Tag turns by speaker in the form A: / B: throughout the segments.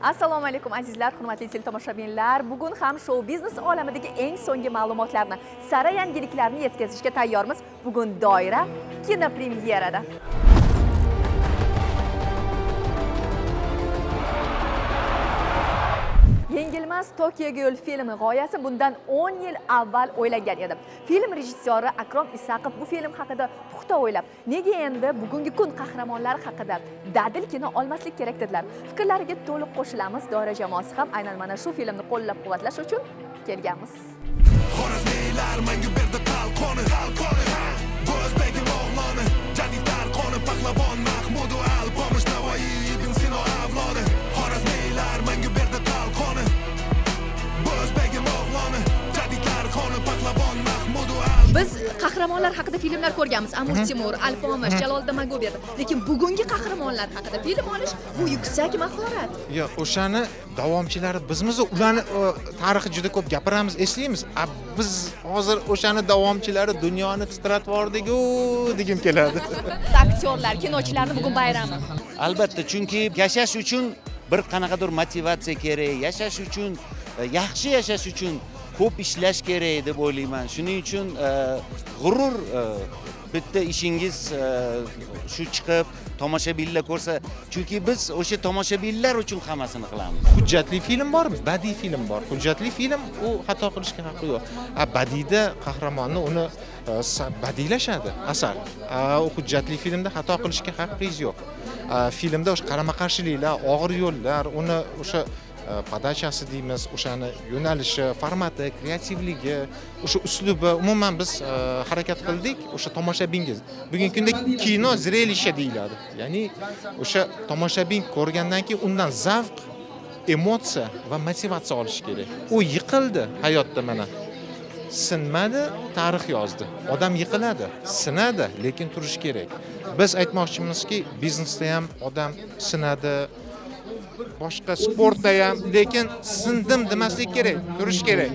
A: Assalomu alaykum azizlar, hurmatli teletomoshabinlar. Bugun ham show biznes olamidagi eng so'nggi ma'lumotlarni, sara yangiliklarni yetkazishga tayyormiz. Bugun Doira kinopremyerada. Yengilmas Tokyo Ghoul filmi g'oyasi bundan 10 yil avval o'ylangan edi. Film rejissyori Akrom Isaqov bu film haqida puxta o'ylab, nega endi bugungi kun qahramonlari haqida dadil kino olmaslik kerak dedilar. Fikrlariga to'liq qo'shilamiz. Doira jamoasi ham aynan mana shu filmni qo'llab-quvvatlash uchun kelganmiz.
B: Xorazmiylar menga berdi qalqoni, O'zbegim o'g'loni, jadid tarqoni, pahlavon Mahmud Alpomish Navoiy ibn Sino avlodi. Xorazmiylar menga berdi qalqoni, O'zbegim o'g'loni, jadid tarqoni, pahlavon Mahmud
A: Biz qahramonlar haqida filmlar ko'rganmiz. Amir Temur, Alpomish, Jaloliddin Manguberdi. Lekin bugungi qahramonlar haqida film olish bu yuksak mahorat.
C: Yo'q, o'shani davomchilari bizmiz, ularni tarixi juda ko'p gapiramiz, eslaymiz. Biz hozir o'shani davomchilari dunyoni titratib yubordik-ku degim keladi.
A: Aktyorlar, kinochilarning bugun bayrami.
D: Albatta, chunki yashash uchun bir qanaqadir motivatsiya kerak, yashash uchun, yaxshi yashash uchun ko'p ishlash kerak deb o'ylayman. Shuning uchun g'urur bitta ishingiz shu chiqib tomoshabinlar ko'rsa, chunki biz o'sha tomoshabinlar uchun hammasini qilamiz.
C: Hujjatli film bor, badiiy film bor. Hujjatli film u xato qilishga haqqi yo'q. Badiiyda qahramonni uni badiiylashadi asar. U hujjatli filmda xato qilishga haqqingiz yo'q. Filmda o'sha qarama-qarshiliklar, og'ir yo'llar, uni o'sha podachasi deymiz, o'shani yo'nalishi, formati, kreativligi, o'sha uslubi umuman biz harakat qildik o'sha tomoshabingiz. Bugungi kunda kino zrelisha deyiladi. Ya'ni o'sha tomoshabin ko'rgandan keyin undan zavq, emotsiya va motivatsiya olish kerak. U yiqildi hayotda mana. Sinmadi, tarix yozdi. Odam yiqiladi, sinadi, lekin turish kerak. Biz aytmoqchimizki, biznesda ham odam sinadi, boshqa sportda ham, lekin sindim demaslik kerak, turish kerak.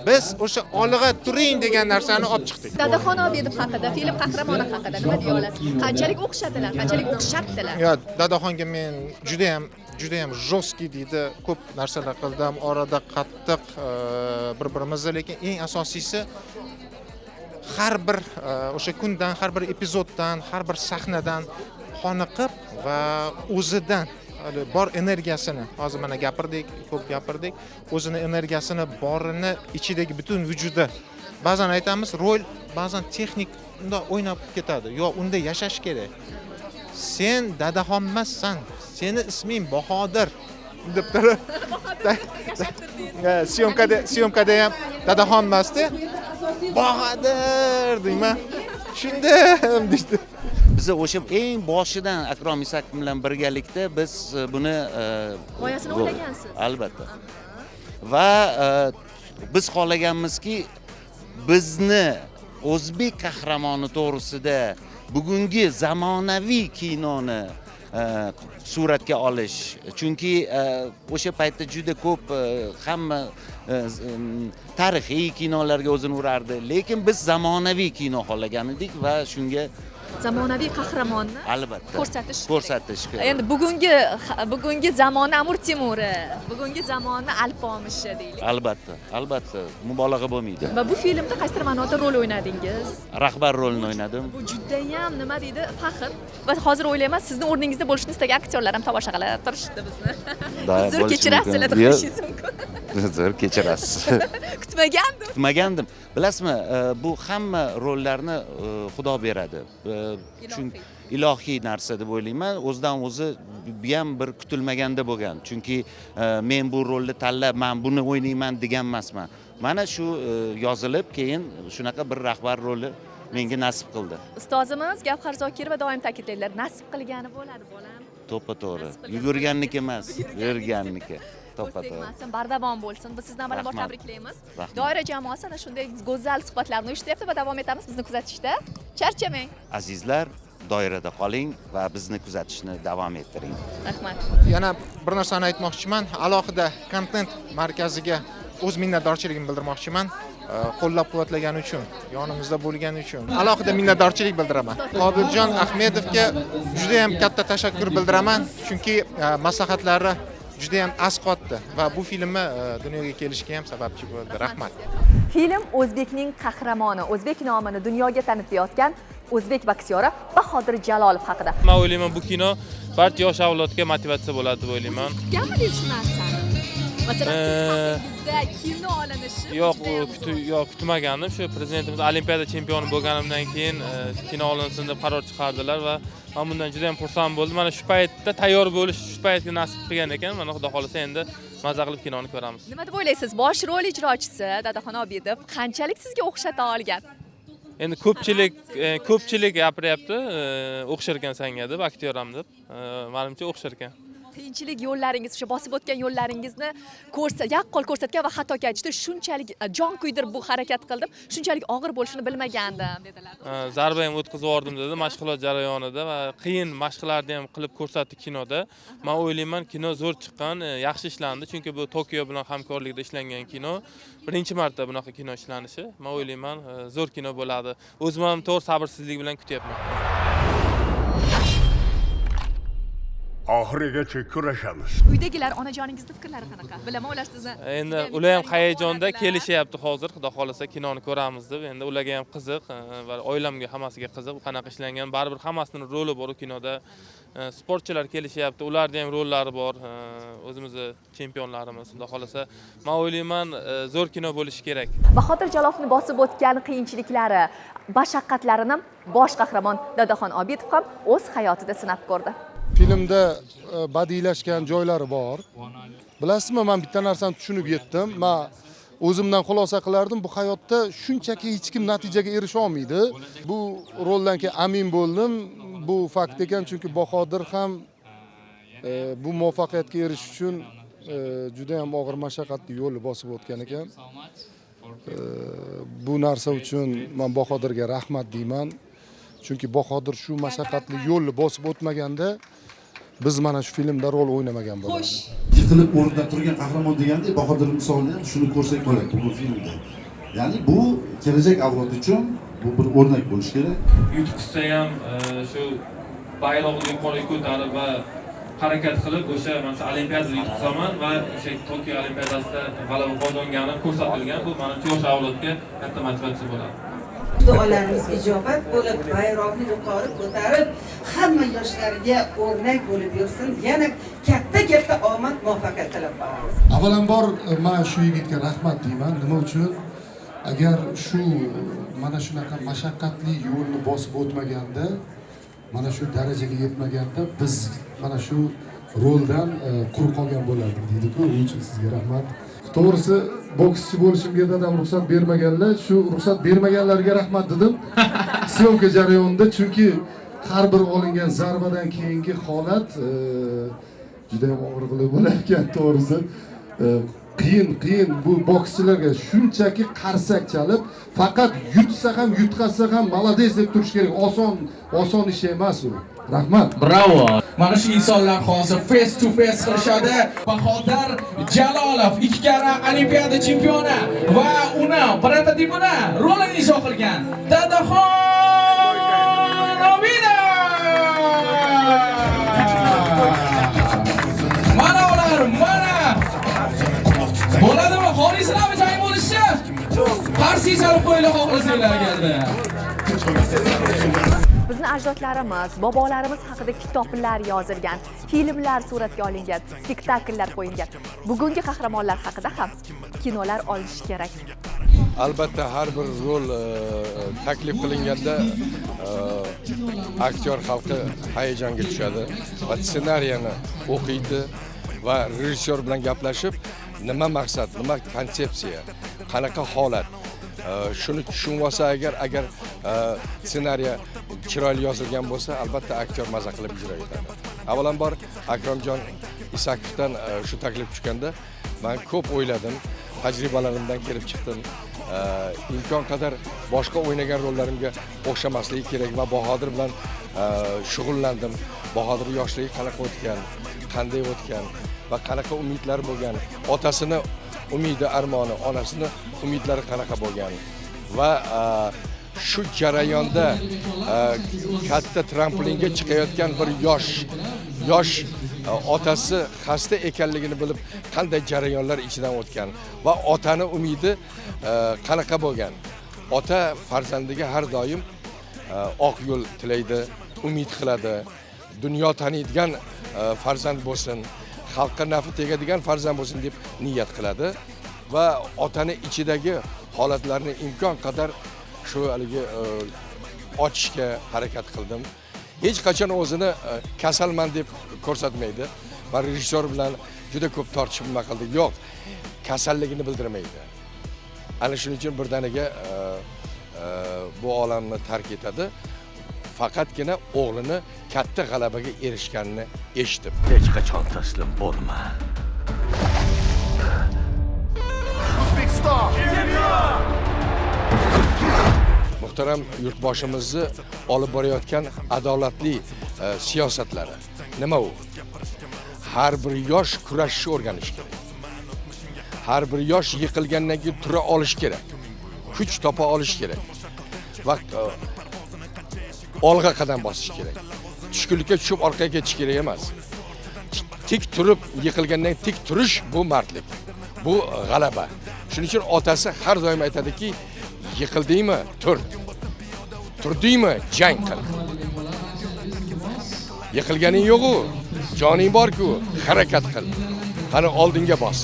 C: Biz o'sha olg'a turing degan narsani olib chiqdik.
A: Dadaxon Obidov haqida, film qahramoni haqida nima deya olasiz? Qanchalik o'xshadilar, qanchalik o'xshatdilar?
C: Yo, Dadaxonga men juda ham jostki deydi, ko'p narsalar qildim, orada qattiq bir-birimizga, lekin eng asosiysi har bir o'sha kundan, har bir epizoddan, har bir sahnadan qoniqib va o'zidan bor energiyasini, hozir mana gapirdik, ko'p gapirdik, o'zini energiyasini borini ichidagi butun vujudi. Ba'zan aytamiz, rol ba'zan texnik unda o'ynab ketadi. Yo, unda yashash kerak. Sen Dadaxon emassan, seni isming Bahodir deb turib. Syomkada ham Dadaxon emasdi. Bahodir deyman. Shunday deydi.
D: Biz o'sha eng boshidan Akrom Isaqov bilan birgalikda biz buni
A: G'oyasini o'ylagansiz.
D: Albatta. Va biz xohlaganmizki, bizni o'zbek qahramoni to'g'risida bugungi zamonaviy kinoni suratga olish. Chunki o'sha paytda juda ko'p hamma tarixiy kinolarga o'zini urardi, lekin biz zamonaviy kino xohlagan edik va shunga
A: Zamonaviy qahramonni
D: albatta
A: ko'rsatish.
D: kerak.
A: Endi bugungi zamoni Amir Temuri, bugungi zamoni Alpomishi deylik.
D: Albatta, mubolag'a bo'lmaydi.
A: Va bu filmda qaysidir ma'noda rol o'ynadingiz?
D: Rahbar rolini o'ynadim.
A: Bu juda ham nima deydi, faxr. Va hozir o'ylayman, sizni o'rningizda bo'lishni istagan aktyorlar ham tomosha qilib turishdi bizni. Uzr kechirasizlar deyishingiz mumkin.
D: Uzr kechirasiz. Kutmagandim. Bilasizmi, bu hamma rollarni Xudo beradi. Chunki ilohiy narsa deb o'ylayman. O'zidan o'zi bu ham bir kutilmaganda bo'lgan. Chunki men bu rolni tanlab, men buni o'ynayman degan emasman. Mana shu yozilib, keyin shunaqa bir rahbar roli menga nasib qildi.
A: Ustozimiz Gavhar Zokirova doim ta'kidlaydilar, nasib qilgani bo'ladi, bolam.
D: To'ppa-to'g'ri. Yugurganniki emas, yurganniki.
A: To'ppa-to'g'ri. Bardavom bo'lsin. Biz sizdan avvalambor
D: Rahmat.
A: tabriklaymiz.
D: Rahmat.
A: Doira jamoasi ana shunday go'zal suhbatlarni uyushtiryapti va davom etamiz bizni kuzatishda. Charchamang.
D: Azizlar, doirada qoling va bizni kuzatishni davom ettiring.
A: Rahmat.
C: Yana bir narsani aytmoqchiman, alohida kontent markaziga o'z minnatdorchiligimni bildirmoqchiman. Qo'llab-quvvatlagani uchun, yonimizda bo'lgani uchun alohida minnatdorchilik bildiraman. Qobiljon Ahmedovga juda ham katta tashakkur bildiraman, chunki maslahatlari juda ham asqotdi va bu filmni dunyoga kelishiga ham sababchi bo'ldi. Rahmat.
A: Film o'zbekning qahramoni, o'zbek nomini dunyoga tanitayotgan o'zbek bokseri Bahodir Jalolov haqida.
E: Men o'ylayman, bu kino barcha yosh avlodga motivatsiya bo'ladi deb o'ylayman.
A: Kutganmidingiz shu narsani? Masalan, siz haqingizda kino olinishi
E: Yo'q, kutmagandim. Shu prezidentimiz Olimpiada chempioni bo'lganimdan keyin kino olinsin deb qaror chiqardilar va men bundan juda ham xursand bo'ldim. Mana shu paytda tayyor bo'lish shu paytga nasib qilgan ekan. Mana xudo xolasa endi maza qilib kinoni ko'ramiz.
A: Nima deb o'ylaysiz? Bosh rol ijrochisi Dadaxon Obidov qanchalik sizga o'xshata olgan?
E: Endi ko'pchilik gapiryapti, o'xshar ekan senga deb, aktyor ham deb. Menimcha o'xshar ekan.
A: Qiyinchilik yo'llaringiz, o'sha bosib o'tgan yo'llaringizni yaqqol ko'rsatgan va hattoki aytishdi, shunchalik jon kuydirib bu harakat qildim, shunchalik og'ir bo'lishini bilmagandim dedilar.
E: Zarba ham o'tkazib yubordim dedi mashg'ulot jarayonida va qiyin mashqlarni ham qilib ko'rsatdi kinoda. Men o'ylayman, kino zo'r chiqqan, yaxshi ishlandi, chunki bu Tokio bilan hamkorlikda ishlangan kino. Birinchi marta bunaqa kino ishlanishi. Men o'ylayman, zo'r kino bo'ladi. O'zim ham to'g'ri sabrsizlik bilan kutyapman.
F: Oxirigacha kurashamiz.
A: Uydagilar onajoningizning fikrlari qanaqa? Bilaman, ular sizni
E: Endi ular ham hayajonda kelishyapti hozir, xudo xolasa kinoni ko'ramiz deb. Endi ularga ham qiziq va oilamga hammasiga qiziq. Qanaqa ishlangan, baribir hammasining roli bor kinoda. Sportchilar kelishyapti, ularning ham rollari bor. O'zimizni chempionlarimiz, xudo xolasa. Men o'ylayman, zo'r kino bo'lishi kerak.
A: Bahodir Jalovni bosib o'tgan qiyinchiliklari, mashaqqatlarini bosh qahramon Dadaxon Obidov ham o'z hayotida sinab ko'rdi.
G: Filmda badiylashgan joylari bor. Bilasizmi, men bitta narsani tushunib yetdim. Men o'zimdan xulosa qilardim, bu hayotda shunchaki hech kim natijaga erisha olmaydi. Bu roldan keyin amin bo'ldim. Bu fakt ekan, chunki Bahodir ham bu muvaffaqiyatga erishish uchun juda ham og'ir mashaqqatli yo'lni bosib o'tgan ekan. Bu narsa uchun men Bahodirga rahmat deyman. Chunki Bahodir shu mashaqqatli yo'lni bosib o'tmaganda biz mana shu filmda rol o'ynamagan bo'lardik.
H: Yiqilib o'rnida turgan qahramon deganda Bahodir misolida ham shuni ko'rsak bo'ladi bu filmda. Ya'ni bu kelajak avlod uchun bu bir o'rnak bo'lishi kerak.
E: Yutqizsa ham shu bayroqni yuqoriga ko'tarib va harakat qilib o'sha masalan olimpiadada yutqizaman va o'sha Tokio olimpiadasida g'alaba qozongani ko'rsatilgan. Bu menimcha yosh avlodga katta motivatsiya bo'ladi.
I: Duolarimiz ijobat bo'lib, bayroqni yuqori ko'tarib, hamma yoshlarga o'rnak bo'lib yursin. Yana katta omad, muvaffaqiyat tilab qolamiz.
G: Avvalambor men shu yigitga rahmat deyman. Nima uchun? Agar shu mana shunaqa mashaqqatli yo'lni bosib o'tmaganda, mana shu darajaga yetmaganda biz mana shu roldan quruq qolgan bo'lardik deydi-ku. Shuning uchun sizga rahmat. To'g'risi bokschi bo'lishimga dadam ruxsat bermaganlar, shu ruxsat bermaganlarga rahmat dedim. Syomka jarayonida, chunki har bir olingan zarbadan keyingi holat juda ham og'riqli bo'lar ekan, to'g'risi. Qiyin bu bokschilarga shunchaki qarsak chalib, faqat yutsa ham, yutqazsa ham молодец deb turish kerak. Oson ish emas u. Rahmat.
J: Bravo. Mana shu insonlar hozir face to face qilishadi. Bahodir Jalolov ikki karra Olimpiada chempioni va uni prototipini rolini ijro qilgan Dadaxon Obidov. Mana ular, mana bo'ladimi? Xolislarmi jang bo'lishi? Qarshi chalib qo'yinglar xohlasanglar keldi.
A: Bizni ajdodlarimiz, bobolarimiz haqida kitoblar yozilgan, filmlar suratga olingan, spektakllar qo'yilgan. Bugungi qahramonlar haqida ham kinolar olinishi kerak.
K: Albatta har bir rol taklif qilinganda aktyor xalqi hayajonga tushadi va ssenariyni o'qiydi va rejissyor bilan gaplashib, nima maqsad, nima konsepsiya, qanaqa holat shuni tushunib olsa agar ssenariy chiroyli yozilgan bo'lsa, albatta aktyor maza qilib ijro etadi. Avvalambor Akromjon Isakovdan shu taklif tushganda men ko'p o'yladim, tajribalarimdan kelib chiqdim. Imkon qadar boshqa o'ynagan rollarimga o'xshamasligi kerak va Bahodir bilan shug'ullandim. Bahodir yoshligi qanaqa o'tgan, qanday o'tgan va qanaqa umidlar bo'lgan, otasini umidi armoni, onasini umidlari qanaqa bo'lgan va shu jarayonda katta tramplinga chiqayotgan bir yosh otasi xasta ekanligini bilib qanday jarayonlar ichidan o'tgan va otani umidi qanaqa bo'lgan. Ota farzandiga har doim oq yo'l tilaydi, umid qiladi. Dunyo taniydigan farzand bo'lsin, xalqqa nafi tegadigan farzand bo'lsin deb niyat qiladi va otani ichidagi holatlarni imkon qadar shu haligi ochishga harakat qildim. Hech qachon o'zini kasalman deb ko'rsatmaydi. Va rejissyor bilan juda ko'p tortishib nima qildik. Yo'q, kasalligini bildirmaydi. Ana shuning uchun birdaniga bu olamni tark etadi. Faqatgina o'g'lini katta g'alabaga erishganini eshitib.
F: Hech qachon taslim bo'lma.
K: Muhtaram yurtboshimizni olib borayotgan adolatli siyosatlari nima u? Har bir yosh kurashishni o'rganish kerak. Har bir yosh yiqilgandan keyin tura olish kerak. Kuch topa olish kerak. Va olg'a qadam bosish kerak. Tushkunlikka tushib orqaga ketish kerak emas. Tik turib yiqilgandan tik turish bu mardlik. Bu g'alaba. Shuning uchun otasi har doim aytadiki, yiqildingmi? Tur. Turdingmi? Jang qil. Yiqilganing yo'q-ku, joning bor-ku, harakat qil. Qani oldinga bos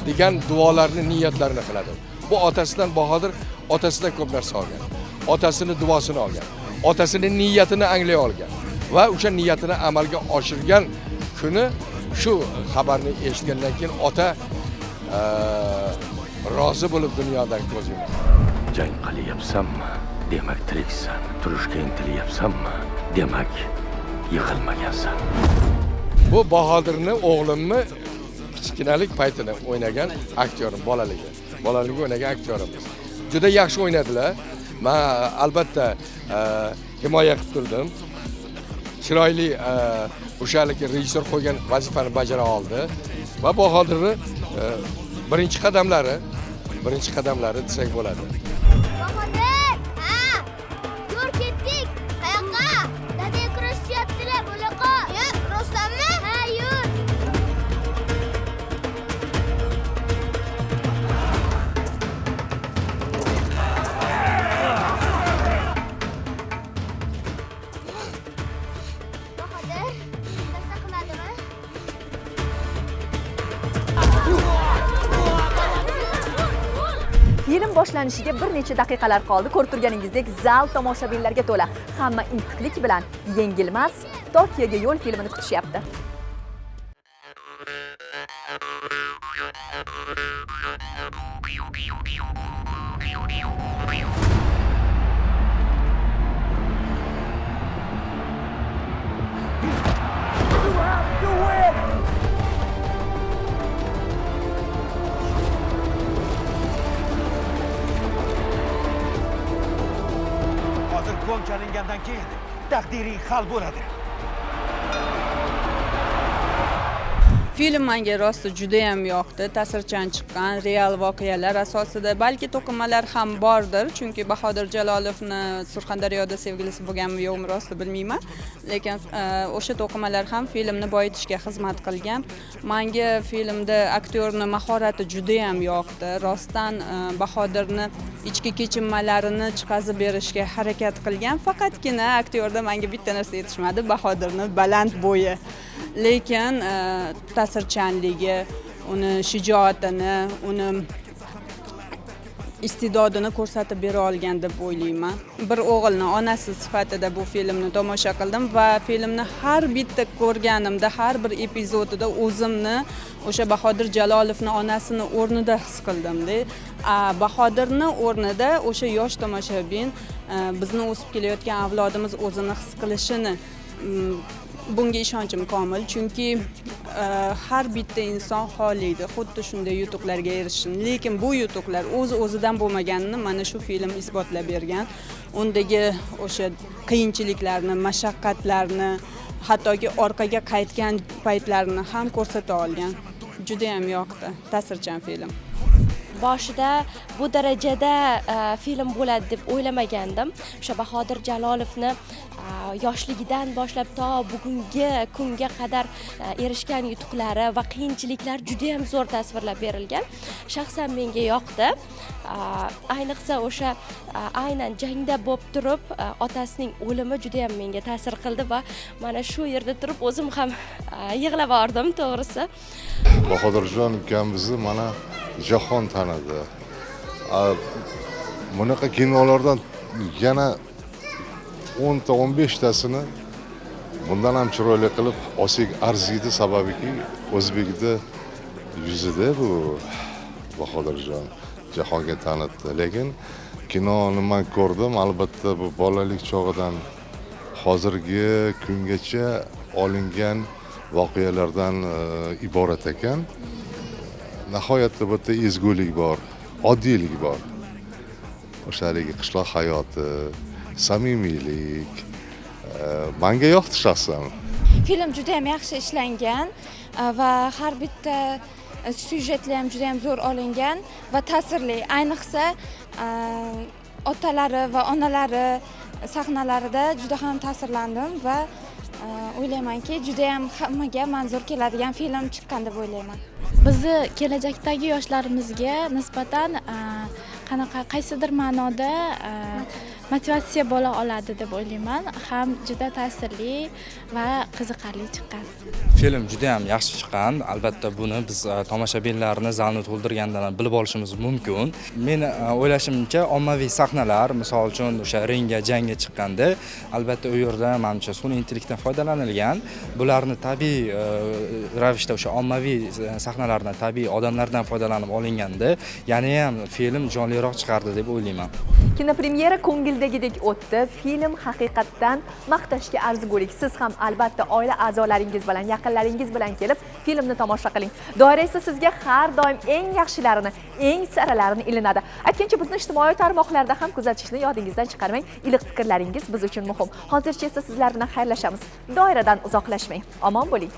K: degan duolarni, niyatlarini qiladi. Bu otasidan Bahodir otasidan ko'p narsa olgan. Otasini duosini olgan. Otasini niyatini anglay olgan va o'sha niyatini amalga oshirgan kuni shu xabarni eshitgandan keyin ota rozi bo'lib dunyodan ko'z yumdi.
F: Jang qilyapsanmi? Demak tiriksan. Turishga intilyapsanmi? Demak yiqilmagansan.
K: Bu Bahodirni o'g'limni kichkinalik paytini o'ynagan aktyorim, bolaligi o'ynagan aktyorimiz. Juda yaxshi o'ynadilar. Men albatta himoya qilib turdim. Chiroyli o'shaligi rejissyor qo'ygan vazifani bajara oldi va Bahodirni birinchi qadamlari desak bo'ladi.
L: Bahodir, yur ketdik. Qayoqqa? Dadang kurashyaptilar, bo'laqa. Rostdanmi? Ha, yur. Bahodir, narsa qiladimi?
A: Film boshlanishiga bir necha daqiqalar qoldi. Ko'rib turganingizdek, zal tomoshabinlarga to'la. Hamma intiqlik bilan Yengilmas Tokioga yo'l filmini kutishyapti.
F: Gol chalingandan keyin taqdiring hal bo'ladi.
M: Film menga rosti juda ham yoqdi. Ta'sirchan chiqqan, real voqealar asosida, balki to'qimalar ham bordir, chunki Bahodir Jalolovni Surxondaryoda sevgilisi bo'lganmi yo'qmi rosti bilmayman. Lekin o'sha to'qimalar ham filmni boyitishga xizmat qilgan. Menga filmda aktyorning mahorati juda ham yoqdi. Rostdan Bahodirni ichki kechinmalarini chiqazib berishga harakat qilgan. Faqatgina aktyorda menga bitta narsa yetishmadi, Bahodirning baland bo'yi. Lekin ta'sirchanligi, uni shijoatini, uni iste'dodini ko'rsatib bera olgan deb o'ylayman. Bir o'g'ilni onasi sifatida bu filmni tomosha qildim va filmni har bitta ko'rganimda, har bir epizodida o'zimni o'sha Bahodir Jalolovni onasini o'rnida his qildim-da. Bahodirni o'rnida o'sha yosh tomoshabin bizni o'sib kelayotgan avlodimiz o'zini his qilishini bunga ishonchim komil, chunki har bitta inson xohlaydi xuddi shunday yutuqlarga erishishni, lekin bu yutuqlar o'z-o'zidan bo'lmaganini mana shu film isbotlab bergan. Undagi o'sha qiyinchiliklarni, mashaqqatlarni, hattoki orqaga qaytgan paytlarini ham ko'rsata olgan. Juda ham yoqdi, ta'sirchan film.
N: boshida bu darajada film bo'ladi deb o'ylamagandim. O'sha Bahodir Jalolovni yoshligidan boshlab to bugungi kunga qadar erishgan yutuqlari va qiyinchiliklar juda ham zo'r tasvirlab berilgan. Shaxsan menga yoqdi. Ayniqsa o'sha aynan jangda bo'lib turib otasining o'limi juda ham menga ta'sir qildi va mana shu yerda turib o'zim ham yig'lab bordim to'g'risi.
O: Bahodirjon ukamizni mana jahon tanidi. Bunaqa kinolardan yana 10-15 tasini bundan ham chiroyli qilib olsak arziydi, sababiki o'zbekda yuzida bu Bahodirjon jahonga tanitdi. Lekin kinoni men ko'rdim, albatta bu bolalik chog'idan hozirgi kungacha olingan voqealardan iborat ekan. Nihoyatda bu yerda ezgulik bor, oddiylik bor. O'sha haligi qishloq hayoti, samimiylik menga yoqdi shaxsan.
P: Film juda ham yaxshi ishlangan va har bitta syujetlar ham juda ham zo'r olingan va ta'sirli. Ayniqsa otalari va onalari sahnalarida juda ham ta'sirlandim va o'ylaymanki juda ham hammaga manzur keladigan film chiqqan deb o'ylayman.
Q: Bizni kelajakdagi yoshlarimizga nisbatan qaysidir ma'noda motivatsiya bo'la oladi deb o'ylayman. Ham juda ta'sirli va qiziqarli chiqqan.
R: Film juda ham yaxshi chiqqan. Albatta buni biz tomoshabinlarni zalni to'ldirgandan bilib olishimiz mumkin. Men o'ylashimcha ommaviy sahnalar, misol uchun o'sha ringga, jangga chiqqanda, albatta u yerda menimcha sun'iy intellektdan foydalanilgan. Bularni tabiiy ravishda o'sha ommaviy sahnalardan tabiiy odamlardan foydalanib olinganda, yana ham film jonliroq chiqardi deb o'ylayman.
A: Kinopremyera ko'ngildagidek o'tdi. Film haqiqatdan maqtashga arzigulik. Siz ham albatta oila a'zolaringiz bilan, yaqinlaringiz bilan kelib filmni tomosha qiling. Doira esa sizga har doim eng yaxshilarini, eng saralarini ilinadi. Aytgancha bizni ijtimoiy tarmoqlarda ham kuzatishni yodingizdan chiqarmang. Iliq fikrlaringiz biz uchun muhim. Hozircha esa sizlar bilan xayrlashamiz. Doiradan uzoqlashmang. Omon bo'ling.